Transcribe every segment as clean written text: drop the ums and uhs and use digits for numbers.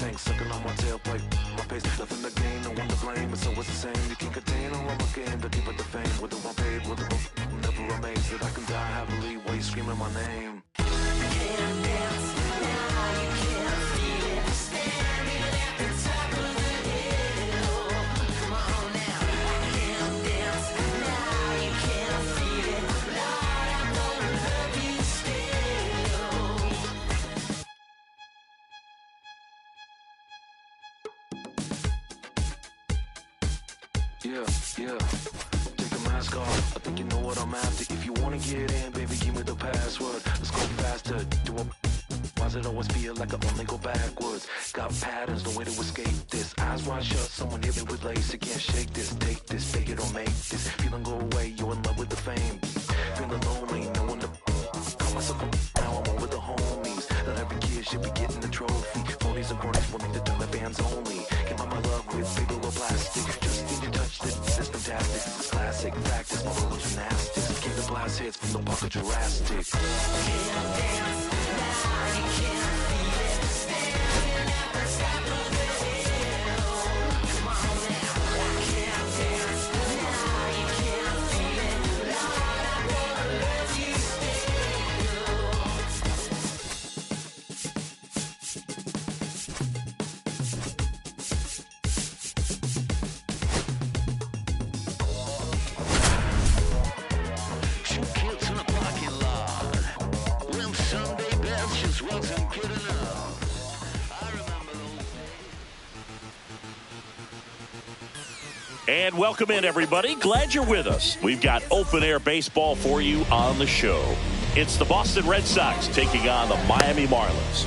tank, sucking on my tailpipe. My pace, nothing to gain, no one to blame. It's always the same. You can't contain all of my game to keep it the fame. Whether I'm paid, whether I'm never amazed that I can die happily while you screaming my name. Yeah. Take the mask off. I think you know what I'm after. If you wanna get in, baby, give me the password. Let's go faster. Why does it always feel like I only go backwards? Got patterns, no way to escape this. Eyes wide shut, someone hit me with lace. You can't shake this, take this, fake it or make this. Feeling go away, you're in love with the fame. Feeling lonely, no one to call myself up. Now I'm over the homies. Not every kid should be getting the trophy. Phonies and cronies wanting to turn the fans only. Came out my love with paper or plastic. Just need to touch this, it's fantastic. It's classic, practice, my roller gymnastics. Came to blast hits from the pocket Jurassic. Can't dance, now you can't feel it. Standing at the top of the hill. Come on now, I can't dance, now you can't feel it. Lord, I wanna love you And welcome in, everybody. Glad you're with us. We've got open-air baseball for you on the show. It's the Boston Red Sox taking on the Miami Marlins.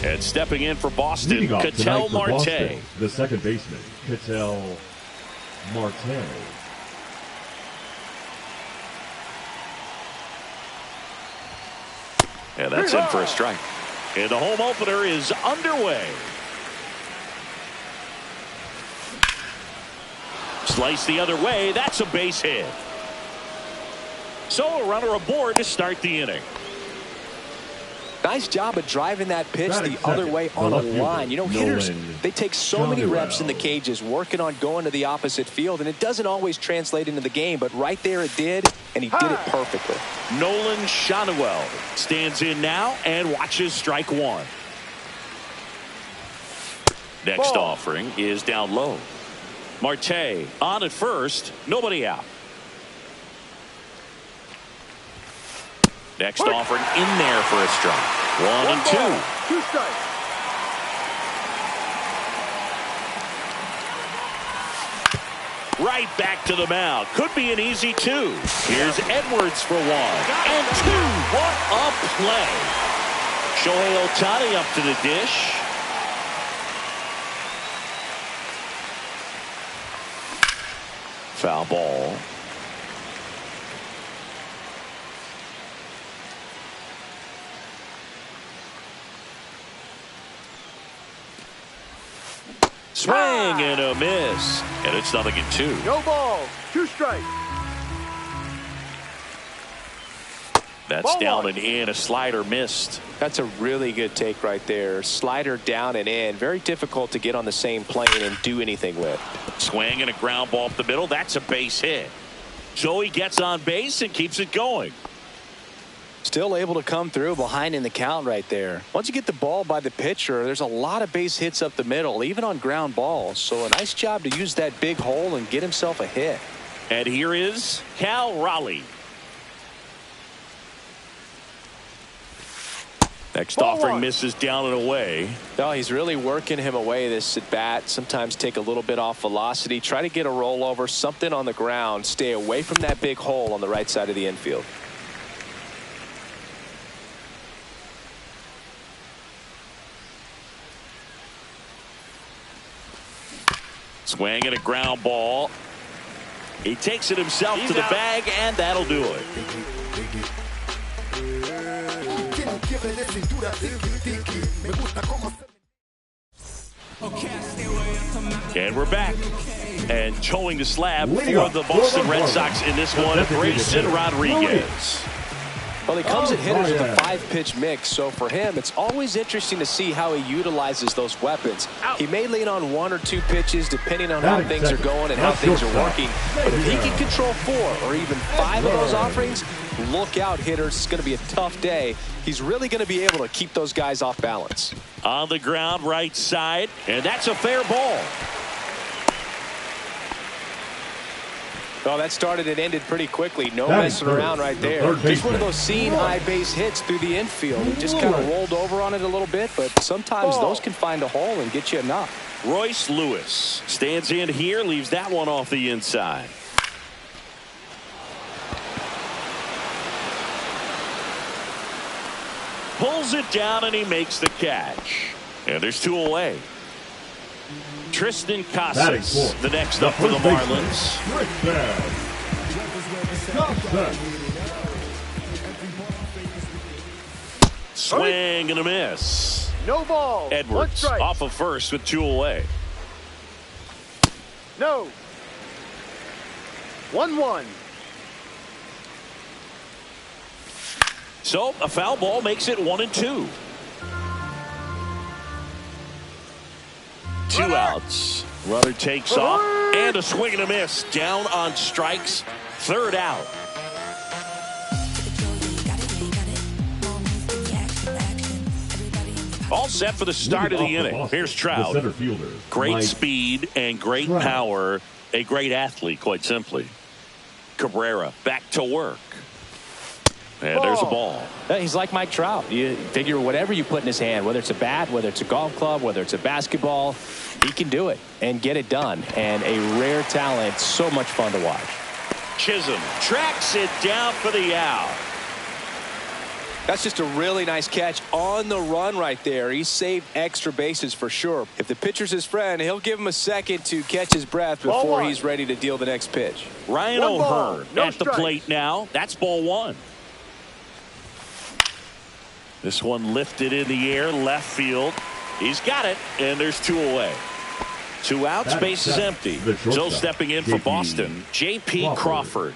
And stepping in for Boston, Ketel Marte. The second baseman, Ketel Marte. And that's in for a strike. And the home opener is underway. Slice the other way. That's a base hit. So a runner aboard to start the inning. Nice job of driving that pitch the other way on a line. You know, hitters, they take so many reps in the cages working on going to the opposite field, and it doesn't always translate into the game, but right there it did, and he did it perfectly. Nolan Shanuel stands in now and watches strike one. Next offering is down low. Marte on at first, nobody out. Next offering in there for a strike. 1-2. 2 strikes. Right back to the mound. Could be an easy 2. Here's Edwards for 1 and 2. What a play. Shohei Ohtani up to the dish. Foul ball. Swing and a miss. And it's 0-2. No ball. 2 strikes. That's Ball down one. and in. A slider missed. That's a really good take right there. Slider down and in. Very difficult to get on the same plane and do anything with. Swing and a ground ball up the middle. That's a base hit. So he gets on base and keeps it going. Still able to come through behind in the count right there. Once you get the ball by the pitcher, there's a lot of base hits up the middle, even on ground balls. So a nice job to use that big hole and get himself a hit. And here is Cal Raleigh. Next offering misses down and away. No, he's really working him away this at bat. Sometimes take a little bit off velocity. Try to get a rollover, something on the ground. Stay away from that big hole on the right side of the infield. Swing and a ground ball. He takes it himself to the bag, and that'll do it. And we're back. And towing the slab for the Boston Red Sox in this one, Grayson Rodriguez. Well, he comes at hitters with a 5-pitch mix, so for him, it's always interesting to see how he utilizes those weapons. He may lean on 1 or 2 pitches depending on how things are going and how things are working. But if he can control 4 or even 5 of those offerings, look out, hitters. It's going to be a tough day. He's really going to be able to keep those guys off balance. On the ground, right side, and that's a fair ball. Well, that started and ended pretty quickly. No messing around right there. Just one of those seeing high base hits through the infield. He just kind of rolled over on it a little bit, but sometimes those can find a hole and get you enough. Royce Lewis stands in here, leaves that one off the inside. Pulls it down and he makes the catch. And there's 2 away. Tristan Casas, the next up for the Marlins. Swing and a miss. No ball. Edwards off of first with 2 away. No. 1-1. So a foul ball makes it 1-2. 2 outs. Runner takes off and a swing and a miss. Down on strikes. 3rd out. All set for the start of the inning. Here's Trout. Great speed and great power. A great athlete, quite simply. Cabrera back to work. And there's a ball. He's like Mike Trout. You figure whatever you put in his hand, whether it's a bat, whether it's a golf club, whether it's a basketball, he can do it and get it done. And a rare talent, so much fun to watch. Chisholm tracks it down for the out. That's just a really nice catch on the run right there. He saved extra bases for sure. If the pitcher's his friend, he'll give him a second to catch his breath before he's ready to deal the next pitch. Ryan O'Hearn at the plate now. That's ball 1. This one lifted in the air, left field. He's got it, and there's 2 away. 2 outs, base is empty. So stepping in for Boston, J.P. Crawford.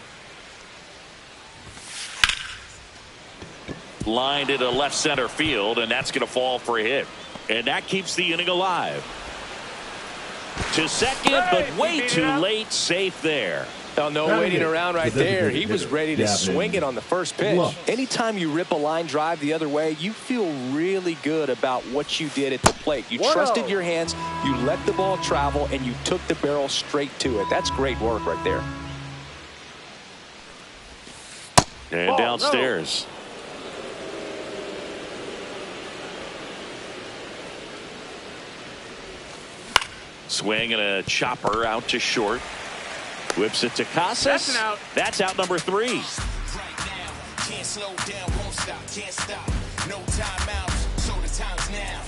Lined into left center field, and that's going to fall for a hit. And that keeps the inning alive. To second, but way too late, safe there. Oh, no waiting around right there. He was ready to swing it on the first pitch. Anytime you rip a line drive the other way, you feel really good about what you did at the plate. You trusted your hands, you let the ball travel, and you took the barrel straight to it. That's great work right there. And downstairs. Swing and a chopper out to short. Whips it to Casas. That's an out. That's out number 3. Can't slow down, won't stop, can't stop. No timeouts, so the time's now.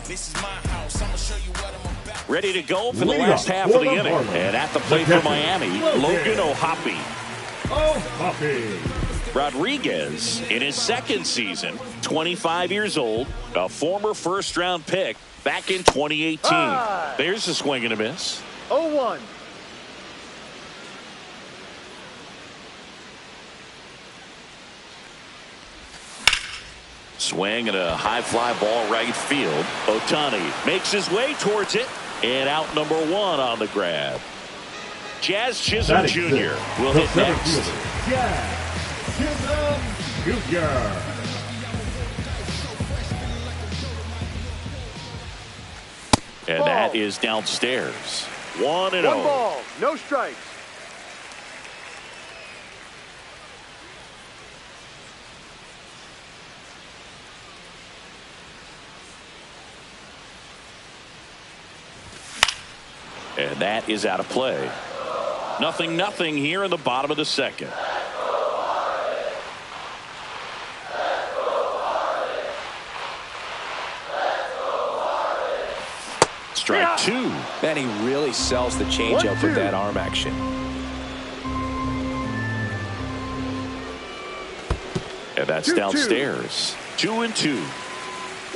This is my house, I'm gonna show you what I'm about. Ready to go for the last half of the inning. And at the plate for Miami, Logan O'Hoppe. Rodriguez in his 2nd season, 25 years old, a former first-round pick back in 2018. There's a swing and a miss. 0-1. Swing and a high fly ball right field. Ohtani makes his way towards it, and out number 1 on the grab. Jazz Chisholm Jr. will hit next. Jazz Chisholm Jr. And that is downstairs. 1-0. 1 ball, no strikes. And that is out of play. 0-0 here in the bottom of the 2nd. strike two. Man, he really sells the changeup with that arm action. And that's downstairs. 2-2.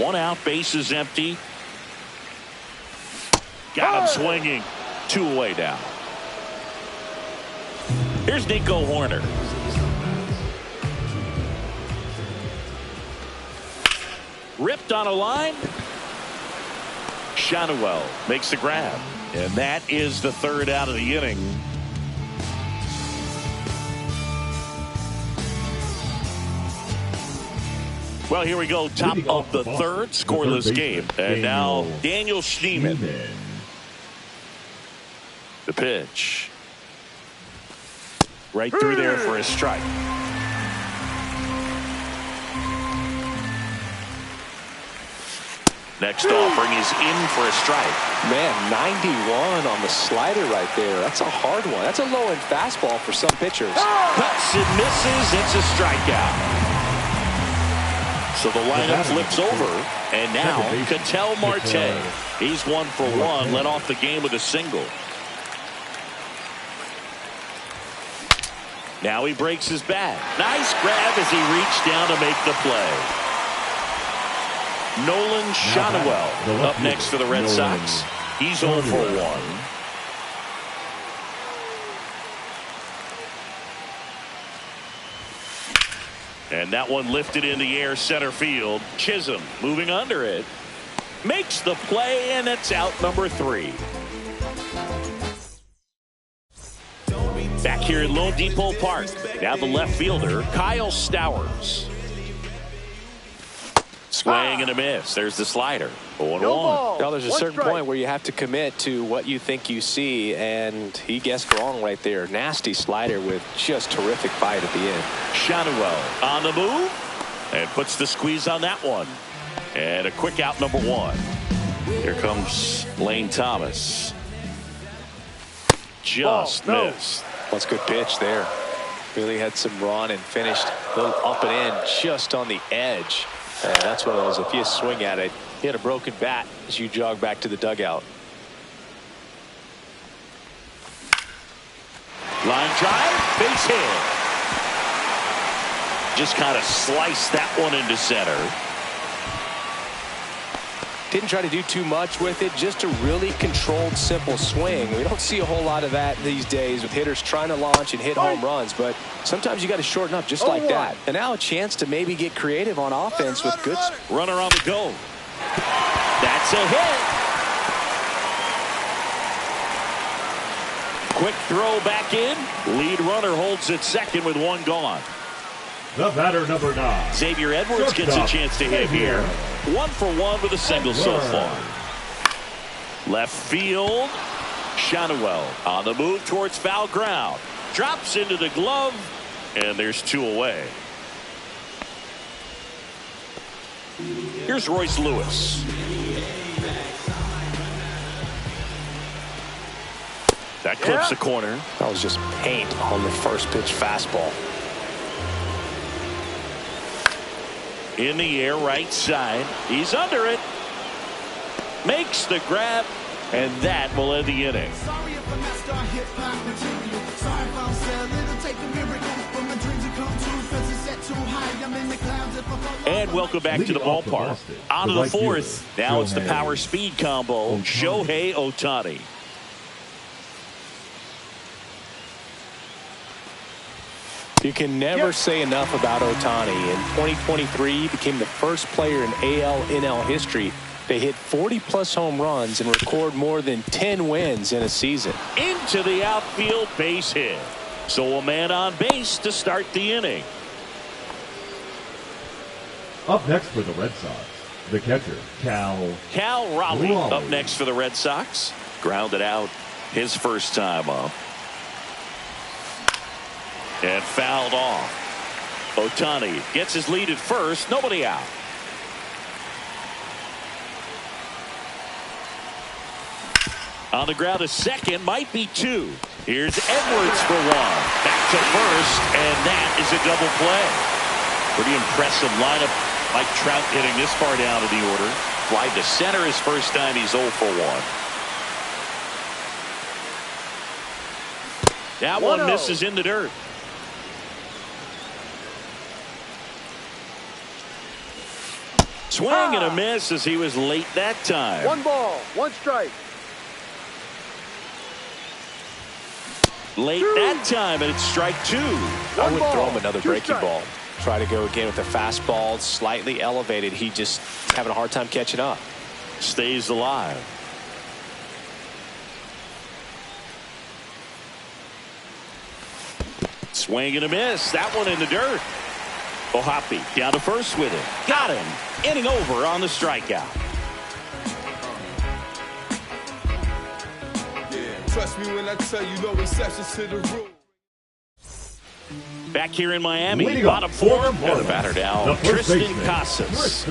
One out, bases empty. Got him swinging. Two away now. Here's Nico Horner. Ripped on a line. Shanuel makes the grab. And that is the third out of the inning. Well, here we go. Top of the third, scoreless game. And now Daniel Schneemann. The pitch. Right through there for a strike. Next offering is in for a strike. Man, 91 on the slider right there. That's a hard one. That's a low-end fastball for some pitchers. Cuts and misses. It's a strikeout. So the lineup flips over. And now, Ketel Marte. He's 1 for 1. Led off the game with a single. Now he breaks his bat. Nice grab as he reached down to make the play. Nolan Shanuel up next for the Red Sox. He's 0 for 1. And that one lifted in the air center field. Chisholm moving under it. Makes the play, and it's out number 3. Back here at Lone Depot Park. Now the left fielder, Kyle Stowers. Swing and a miss. There's the slider. 0-1. Now there's a certain point where you have to commit to what you think you see, and he guessed wrong right there. Nasty slider with just terrific bite at the end. Shanuel on the move and puts the squeeze on that one. And a quick out number 1. Here comes Lane Thomas. Just missed. That's a good pitch there. Really had some run and finished a little up and in just on the edge. And that's one of those, if you swing at it, you had a broken bat as you jog back to the dugout. Line drive, base hit. Just kind of sliced that one into center. Didn't try to do too much with it, just a really controlled, simple swing. We don't see a whole lot of that these days with hitters trying to launch and hit home runs, but sometimes you got to shorten up just like that. And now a chance to maybe get creative on offense with good. Runner on the go. That's a hit. Quick throw back in. Lead runner holds at second with 1 gone. The batter, number 9. Xavier Edwards gets a chance to hit here. 1 for 1 with a single so far. Left field. Shanuel on the move towards foul ground. Drops into the glove, and there's 2 away. Here's Royce Lewis. That clips the corner. That was just paint on the first pitch fastball. In the air, right side. He's under it. Makes the grab, and that will end the inning. And welcome back to the ballpark. On to the 4th. Now it's the power speed combo. Shohei Ohtani. You can never say enough about Ohtani. In 2023, he became the first player in AL/NL history to hit 40-plus home runs and record more than 10 wins in a season. Into the outfield, base hit. So a man on base to start the inning. Up next for the Red Sox, the catcher, Cal Raleigh up next for the Red Sox. Grounded out his first time up. And fouled off. Ohtani gets his lead at first. Nobody out. On the ground, a second, might be 2. Here's Edwards for 1. Back to first, and that is a double play. Pretty impressive lineup. Mike Trout hitting this far down in the order. Fly to center his first time. He's 0 for 1. That one misses in the dirt. Swing and a miss as he was late that time. 1 ball, 1 strike. Late that time, and it's strike 2. I would throw him another breaking ball. Try to go again with the fastball, slightly elevated. He just having a hard time catching up. Stays alive. Swing and a miss. That one in the dirt. Ohapi down to first with it. Got him. Inning over on the strikeout. Trust me when I tell you no exceptions to the rule. Back here in Miami, bottom 4, and the batter now, Tristan Casas.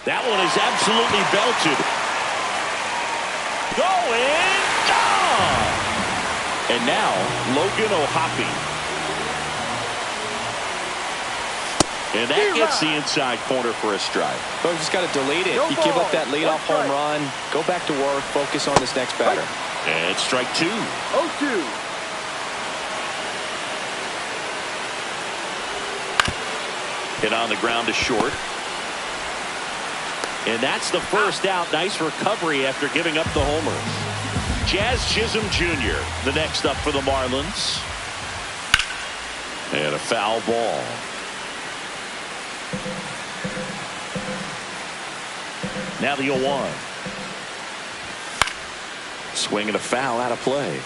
That one is absolutely belted. Going, gone! And now, Logan Ohapi. And that gets the inside corner for a strike. But we just got to delete it. You give up that leadoff home run, go back to work, focus on this next batter. And strike 2. 0-2. Hit on the ground to short. And that's the first out. Nice recovery after giving up the homer. Jazz Chisholm Jr. the next up for the Marlins. And a foul ball. Now the 0-1. Swing and a foul out of play.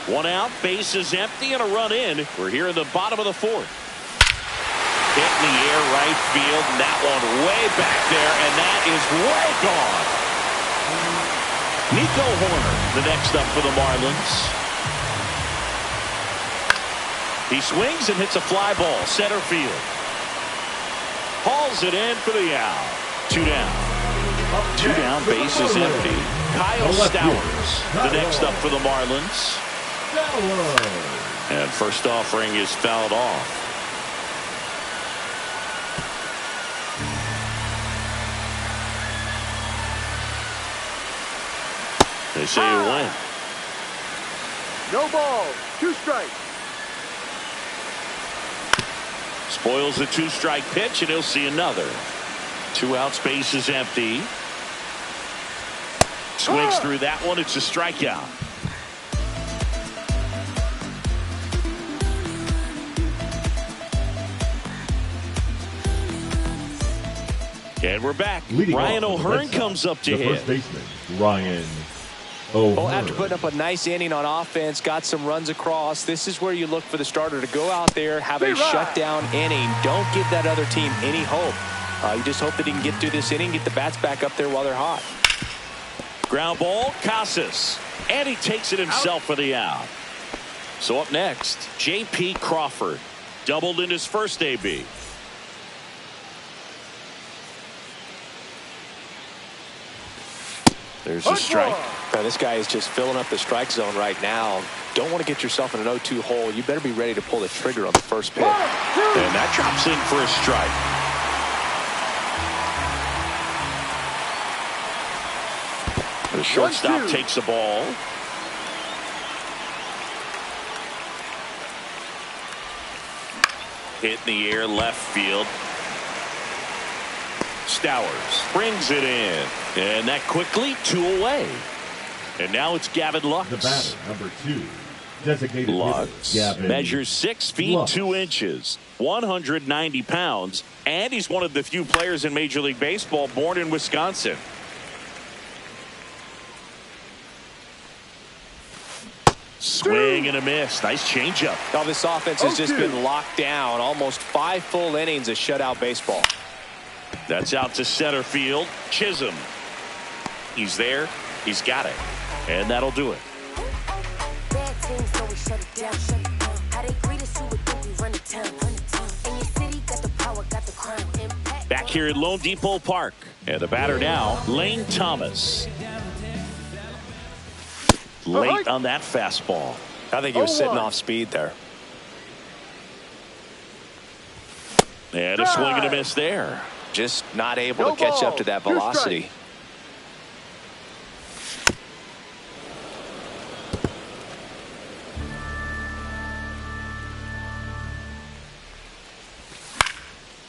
1 out, bases empty, and a run in. We're here in the bottom of the 4th. Hit in the air right field, and that one way back there, and that is way gone. Nico Horner, the next up for the Marlins. He swings and hits a fly ball, center field. Hauls it in for the out. 2 down. 2 down, bases empty. Kyle Stowers, the next up for the Marlins. And first offering is fouled off. They say you win. No ball, 2 strikes. Spoils the 2-strike pitch, and he'll see another. 2 outs, bases empty. Swings through that one. It's a strikeout. And we're back. Ryan O'Hearn comes up to hit. First baseman, Ryan O'Hearn. Well, after putting up a nice inning on offense, got some runs across, this is where you look for the starter to go out there, have a shutdown inning. Don't give that other team any hope. You just hope that he can get through this inning, get the bats back up there while they're hot. Ground ball, Casas. And he takes it himself for the out. So up next, J.P. Crawford. Doubled in his first AB. There's a strike. Now, this guy is just filling up the strike zone right now. Don't want to get yourself in an 0-2 hole. You better be ready to pull the trigger on the first pitch. And that drops in for a strike. The shortstop takes the ball. Hit in the air, left field. Stowers brings it in. And that quickly, 2 away. And now it's Gavin Lux. The batter, number 2. Designated Lux Gavin measures 6 feet Lux. 2 inches, 190 pounds, and he's one of the few players in Major League Baseball born in Wisconsin. Swing and a miss. Nice changeup. Now, this offense has just been locked down. Almost 5 full innings of shutout baseball. That's out to center field. Chisholm. He's there. He's got it. And that'll do it. Back here at Lone Depot Park. And the batter now, Lane Thomas. Late on that fastball. I think he was sitting off speed there. And a swing and a miss there. Just not able to catch up to that velocity.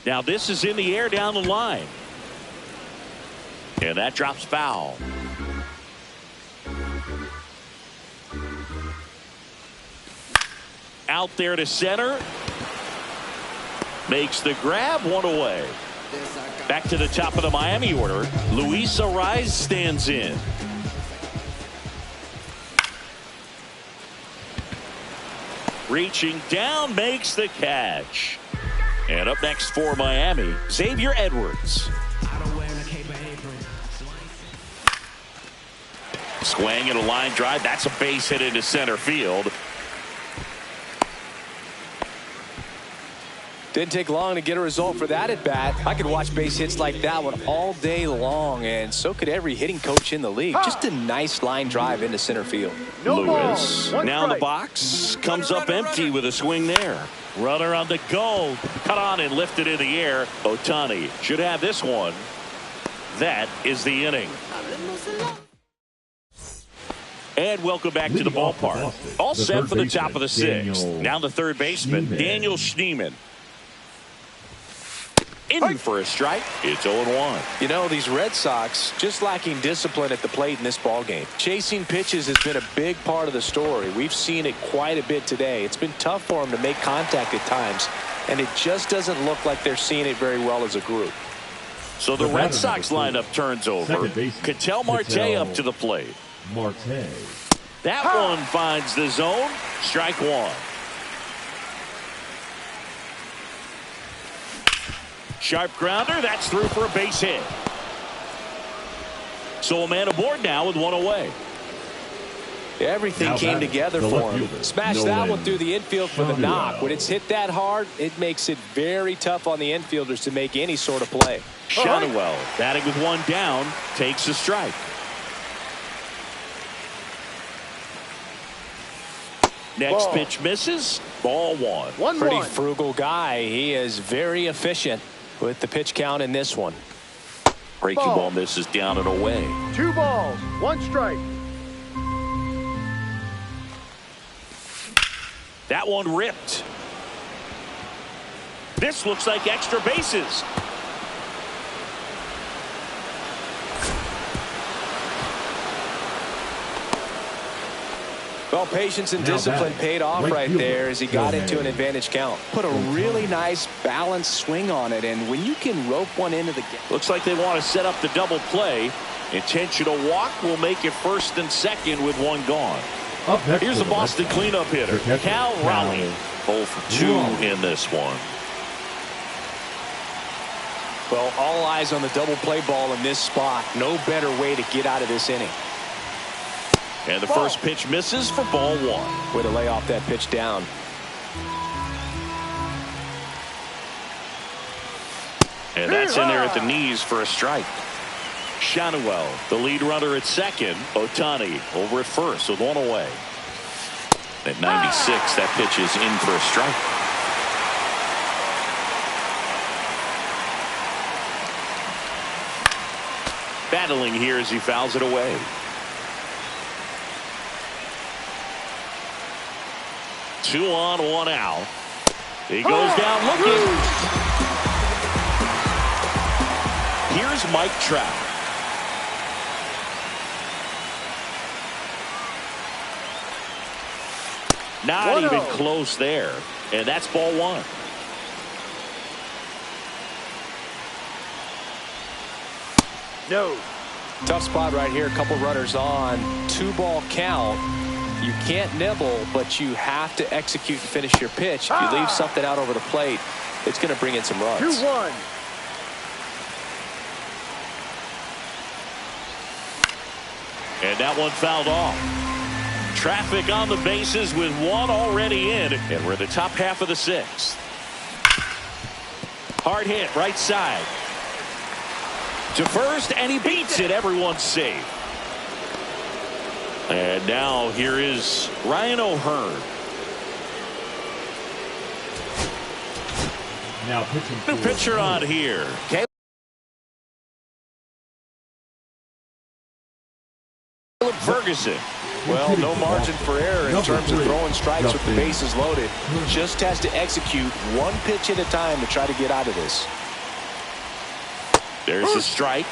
Now this is in the air down the line. And that drops foul. Out there to center. Makes the grab, one away. Back to the top of the Miami order. Luis Arraez stands in. Reaching down, makes the catch. And up next for Miami, Xavier Edwards. Swing and a line drive. That's a base hit into center field. Didn't take long to get a result for that at bat. I could watch base hits like that one all day long, and so could every hitting coach in the league. Just a nice line drive into center field. Lewis now in the box, comes up empty with a swing there. Runner on the go, cut on and lifted in the air. Ohtani should have this one. That is the inning. And welcome back to the ballpark. All set for the top of the sixth. Now the third baseman, Daniel Schneemann. In for a strike. It's 0-1. You know, these Red Sox just lacking discipline at the plate in this ballgame. Chasing pitches has been a big part of the story. We've seen it quite a bit today. It's been tough for them to make contact at times, and it just doesn't look like they're seeing it very well as a group. So the Red Sox lineup turns over. Ketel Marte up to the plate. Marte. That one finds the zone. Strike one. Sharp grounder. That's through for a base hit. So a man aboard now with one away. Everything came together for him. Smashed that one through the infield for the knock. When it's hit that hard, it makes it very tough on the infielders to make any sort of play. Shadowell batting with one down, takes a strike. Next pitch misses. Ball one. Pretty frugal guy. He is very efficient with the pitch count in this one. Breaking ball misses down and away. 2 balls, 1 strike. That one ripped. This looks like extra bases. Well, patience and discipline paid off right there as he got into an advantage count. Put a really nice balanced swing on it, and when you can rope one into the game. Looks like they want to set up the double play. Intentional walk will make it first and second with one gone. Here's the Boston cleanup hitter, Cal Raleigh. 0 for 2 in this one. Well, all eyes on the double play ball in this spot. No better way to get out of this inning. And the first pitch misses for ball one. Way to lay off that pitch down. And that's in there at the knees for a strike. Shadowell, the lead runner at second. Ohtani over at first with one away. At 96, that pitch is in for a strike. Battling here as he fouls it away. 2 on, 1 out. He goes down looking. Here's Mike Trout. Not even close there. And that's ball one. No. Tough spot right here. A couple runners on. 2-ball count. You can't nibble, but you have to execute and finish your pitch. If you leave something out over the plate, it's going to bring in some runs. 2-1. And that one fouled off. Traffic on the bases with one already in. And we're in the top half of the sixth. Hard hit, right side. To first, and he beats it. Everyone's safe. And now here is Ryan O'Hearn. Now pitching. New pitcher on here. Ferguson. Well, no margin for error in terms of throwing strikes with the bases loaded. Just has to execute one pitch at a time to try to get out of this. There's a strike.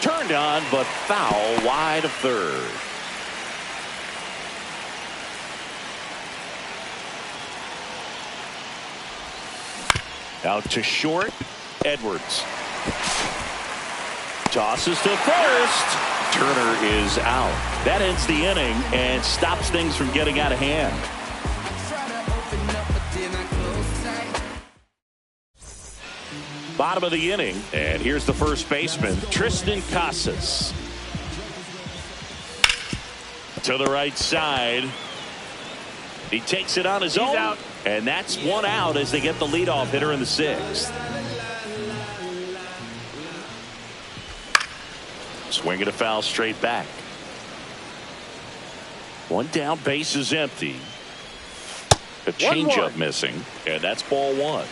Turned on, but foul wide of third. Out to short. Edwards tosses to first. Turner is out. That ends the inning and stops things from getting out of hand. Bottom of the inning, and here's the first baseman, Tristan Casas. To the right side. He takes it on his own. Out. And that's one out as they get the leadoff hitter in the sixth. Swing and a foul straight back. One down, base is empty. A changeup missing, and that's ball one.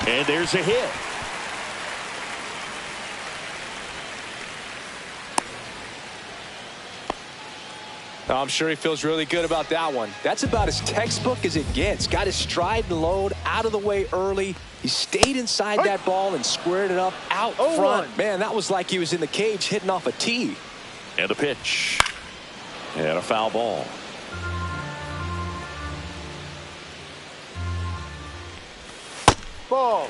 And there's a hit. I'm sure he feels really good about that one. That's about as textbook as it gets. Got his stride and load out of the way early. He stayed inside that ball and squared it up out front. Man, that was like he was in the cage hitting off a tee. And a pitch. And a foul ball. Ball.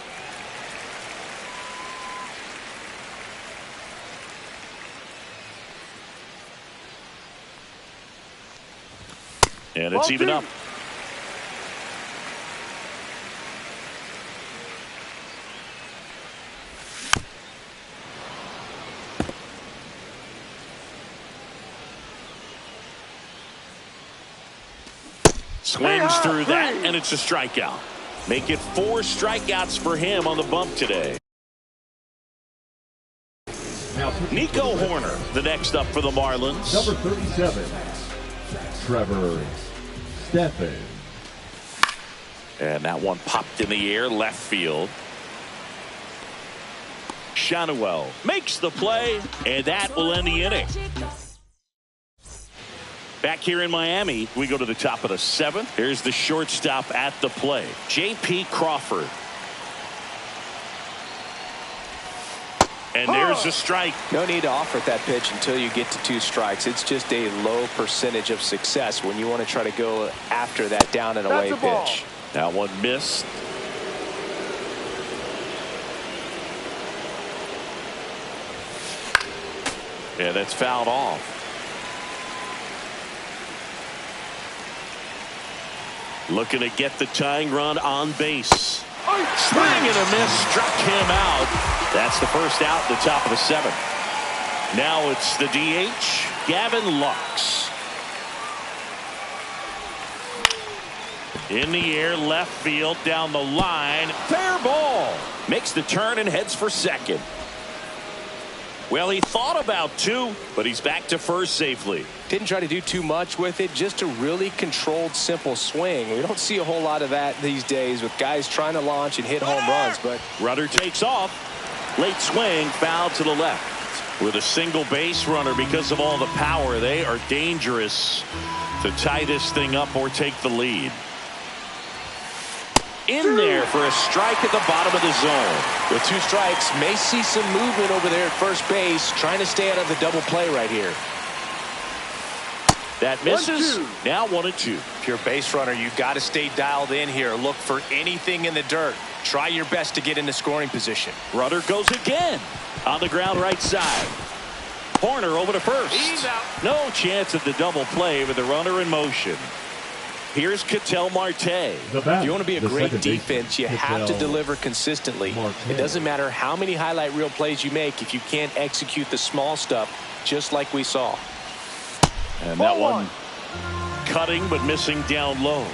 And it's even up. Swings through that, and it's a strikeout. Make it 4 strikeouts for him on the bump today. Nico Horner, the next up for the Marlins. Number 37, Trevor Stephan. And that one popped in the air, left field. Shanuel makes the play, and that will end the inning. Back here in Miami, we go to the top of the 7th. Here's the shortstop at the plate, J.P. Crawford. And there's a strike. No need to offer that pitch until you get to 2 strikes. It's just a low percentage of success when you want to try to go after that down and away pitch. That one missed. Yeah, that's fouled off. Looking to get the tying run on base. Swing and a miss, struck him out. That's the first out at the top of the 7th. Now it's the DH, Gavin Lux. In the air, left field, down the line. Fair ball. Makes the turn and heads for second. Well, he thought about 2, but he's back to first safely. Didn't try to do too much with it. Just a really controlled, simple swing. We don't see a whole lot of that these days with guys trying to launch and hit home runs. But Rudder takes off. Late swing, foul to the left. With a single base runner, because of all the power, they are dangerous to tie this thing up or take the lead. In there for a strike at the bottom of the zone. With 2 strikes, may see some movement over there at first base, trying to stay out of the double play right here. That misses. Now 1-2. If you're a base runner, you've got to stay dialed in here. Look for anything in the dirt. Try your best to get into scoring position. Rudder goes again on the ground right side. Horner over to first. He's out. No chance at the double play with the runner in motion. Here's Ketel Marte. If you want to be a great defense, you have to deliver consistently. It doesn't matter how many highlight reel plays you make if you can't execute the small stuff, just like we saw. And that one cutting but missing down low.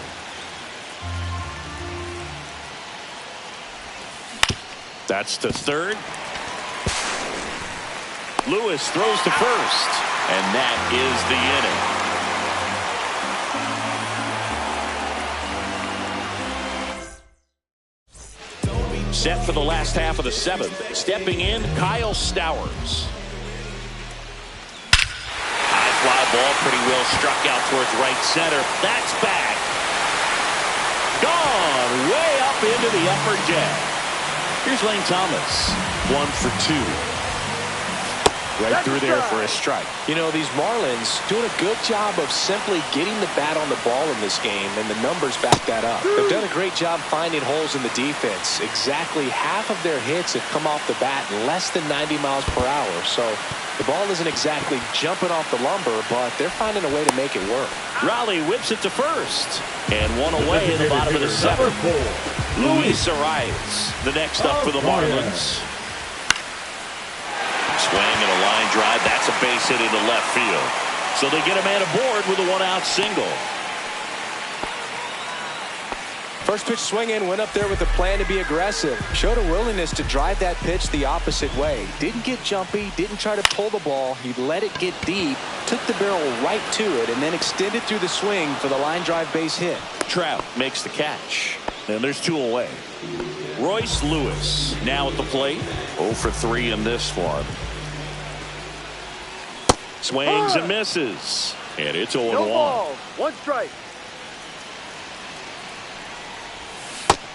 That's to third. Lewis throws to first, and that is the inning. Set for the last half of the seventh. Stepping in, Kyle Stowers. High fly ball, pretty well struck out towards right center. That's back. Gone way up into the upper deck. Here's Lane Thomas. 1 for 2. Right through there for a strike. You know, these Marlins doing a good job of simply getting the bat on the ball in this game, and the numbers back that up. They've done a great job finding holes in the defense. Exactly half of their hits have come off the bat in less than 90 miles per hour. So the ball isn't exactly jumping off the lumber, but they're finding a way to make it work. Raleigh whips it to first, and one away in the bottom of the seventh. Luis Arias, the next up for the Marlins. Swing and a line drive. That's a base hit into left field. So they get a man aboard with a one-out single. First pitch swing in, went up there with a plan to be aggressive. Showed a willingness to drive that pitch the opposite way. Didn't get jumpy, didn't try to pull the ball. He let it get deep, took the barrel right to it, and then extended through the swing for the line drive base hit. Trout makes the catch. And there's 2 away. Royce Lewis now at the plate. 0 for 3 in this one. Swings and misses. And it's 0-1. No balls. 1 strike.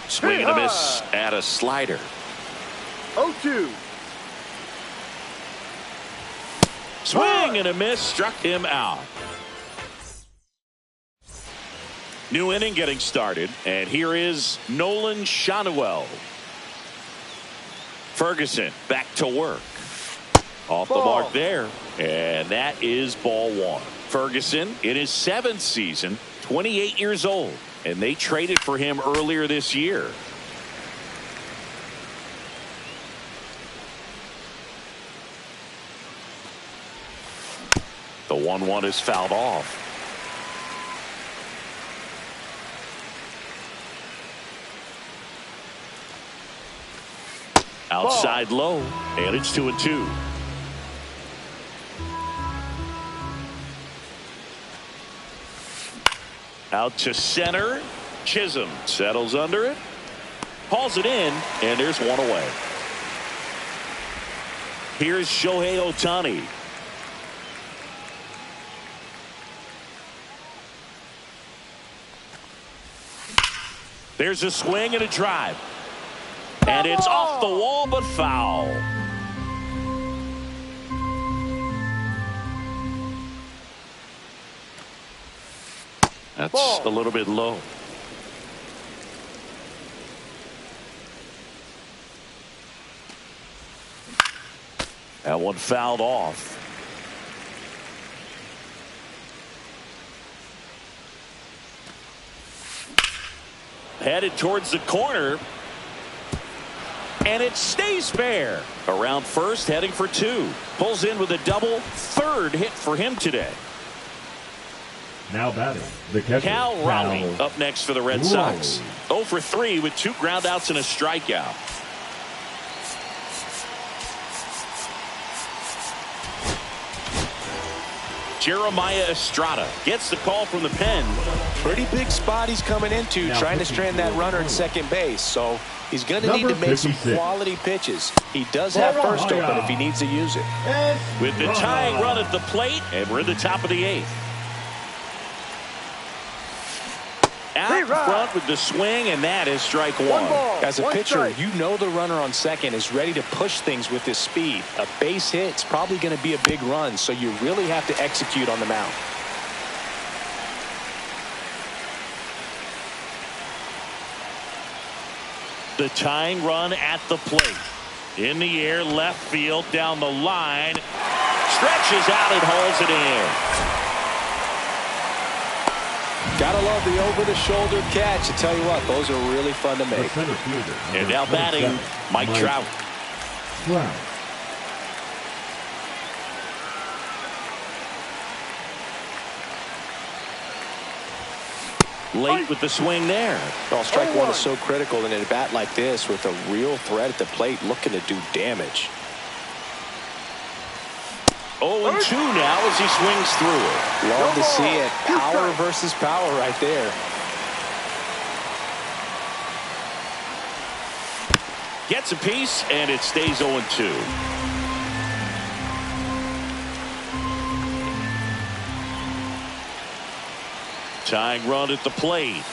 Swing and a miss at a slider. 0-2. Swing and a miss, struck him out. New inning getting started, and here is Nolan Shanuel. Ferguson back to work. Off the mark there, and that is ball 1. Ferguson in his 7th season, 28 years old, and they traded for him earlier this year. The 1-1 is fouled off. Outside low, and it's 2-2. Out to center. Chisholm settles under it. Hauls it in, and there's 1 away. Here's Shohei Ohtani. There's a swing and a drive. And it's off the wall, but foul. That's a little bit low. That one fouled off. Headed towards the corner. And it stays fair. Around first, heading for 2. Pulls in with a double. 3rd hit for him today. Now batting, the catcher, Cal Raleigh up next for the Red Sox. 0 for 3 with 2 groundouts and a strikeout. Jeremiah Estrada gets the call from the pen. Pretty big spot he's coming into, now trying to strand that runner at second base. So he's going to need to make some quality pitches. He does have first open if he needs to use it. With the tying run at the plate, and we're in the top of the 8th. Out front with the swing, and that is strike 1. As a pitcher, you know the runner on second is ready to push things with his speed. A base hit's probably going to be a big run, so you really have to execute on the mound. The tying run at the plate. In the air, left field, down the line. Stretches out and holds it in. Gotta love the over-the-shoulder catch. I tell you what, those are really fun to make. And now batting, Mike Trout. Late with the swing there. Well, strike 1 is so critical in a bat like this with a real threat at the plate looking to do damage. 0-2 now as he swings through it. Love to see it. Power versus power right there. Gets a piece, and it stays 0-2. Tying run at the plate.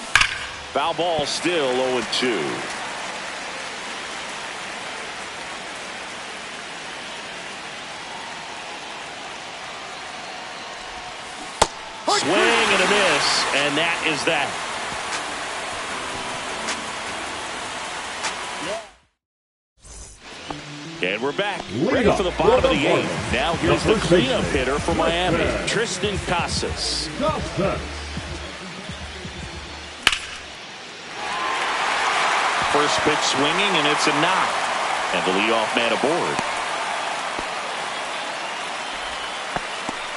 Foul ball, still 0-2. Swing and a miss, and that is that. And we're back, ready for the bottom of the 8th. Now here's the cleanup hitter for Miami, Tristan Casas. First pitch swinging, and it's a knock. And the leadoff man aboard.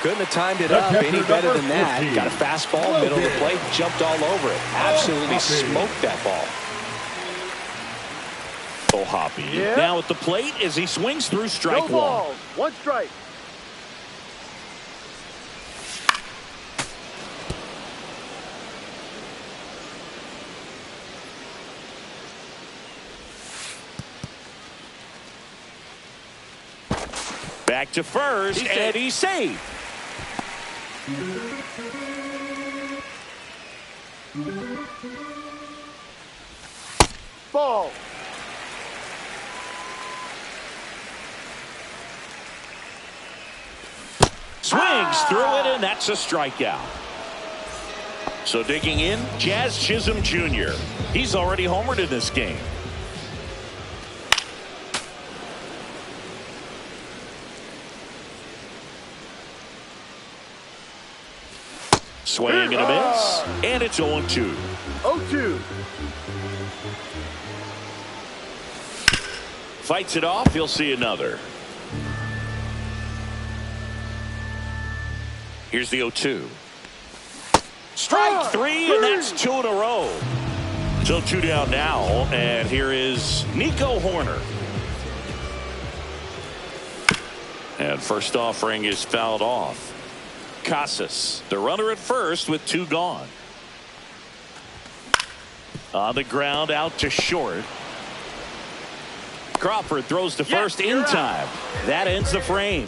Couldn't have timed it up any better than that. Got a fastball, middle of the plate, jumped all over it. Absolutely smoked that ball. Hoppy now at the plate as he swings through strike one. One strike. Back to first, and he's safe. Ball. Swings through it, and that's a strikeout. So digging in, Jazz Chisholm Jr. He's already homered in this game. Swing and a miss, and it's 0-2. 0-2. Fights it off, he'll see another. Here's the 0-2. Strike 3, and that's 2 in a row. So 2 down now, and here is Nico Horner. And first offering is fouled off. Casas, the runner at first with 2 gone. On the ground, out to short. Crawford throws to first in time. That ends the frame.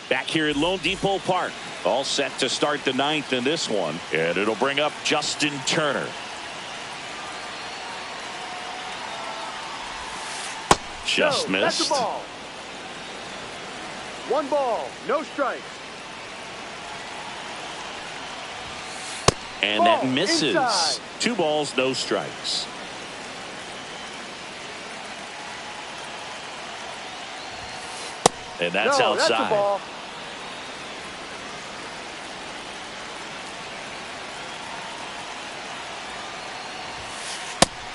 Back here at Lone Depot Park. All set to start the 9th in this one. And it'll bring up Justin Turner. Just missed. That's the ball. 1 ball, no strikes. And that misses. Inside. 2 balls, no strikes. And that's outside. That's a ball.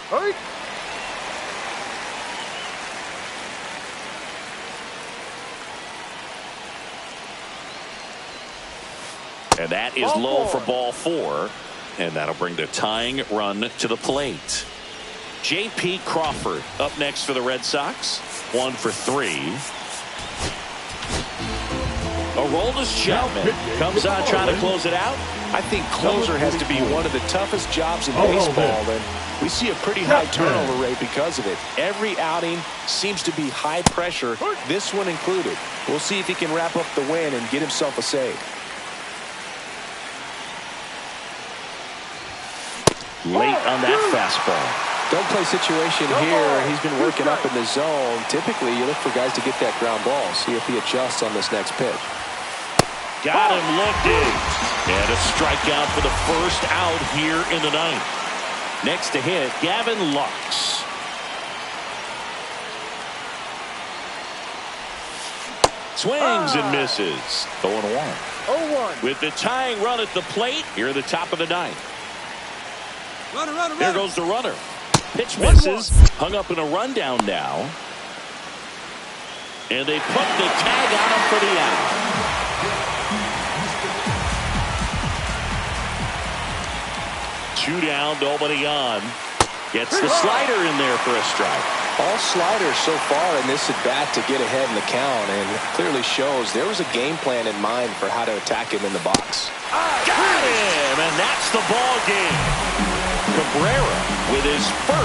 Hurry. And that is low for ball 4. And that'll bring the tying run to the plate. J.P. Crawford up next for the Red Sox. 1 for 3. Aroldis Chapman comes on trying to close it out. I think closer has to be one of the toughest jobs in baseball, and we see a pretty high turnover rate because of it. Every outing seems to be high pressure, this one included. We'll see if he can wrap up the win and get himself a save. Late on that fastball. Don't play situation here. He's been working up in the zone. Typically, you look for guys to get that ground ball. See if he adjusts on this next pitch. Got him looking. And a strikeout for the first out here in the 9th. Next to hit, Gavin Lux. Swings and misses. 0-1. 0-1. With the tying run at the plate here at the top of the 9th. There goes the runner. Pitch misses. Hung up in a rundown now. And they put the tag on him for the out. Two down, nobody on. Gets the slider in there for a strike. All sliders so far in this at-bat to get ahead in the count, and clearly shows there was a game plan in mind for how to attack him in the box. Got him, and that's the ball game. Cabrera with his first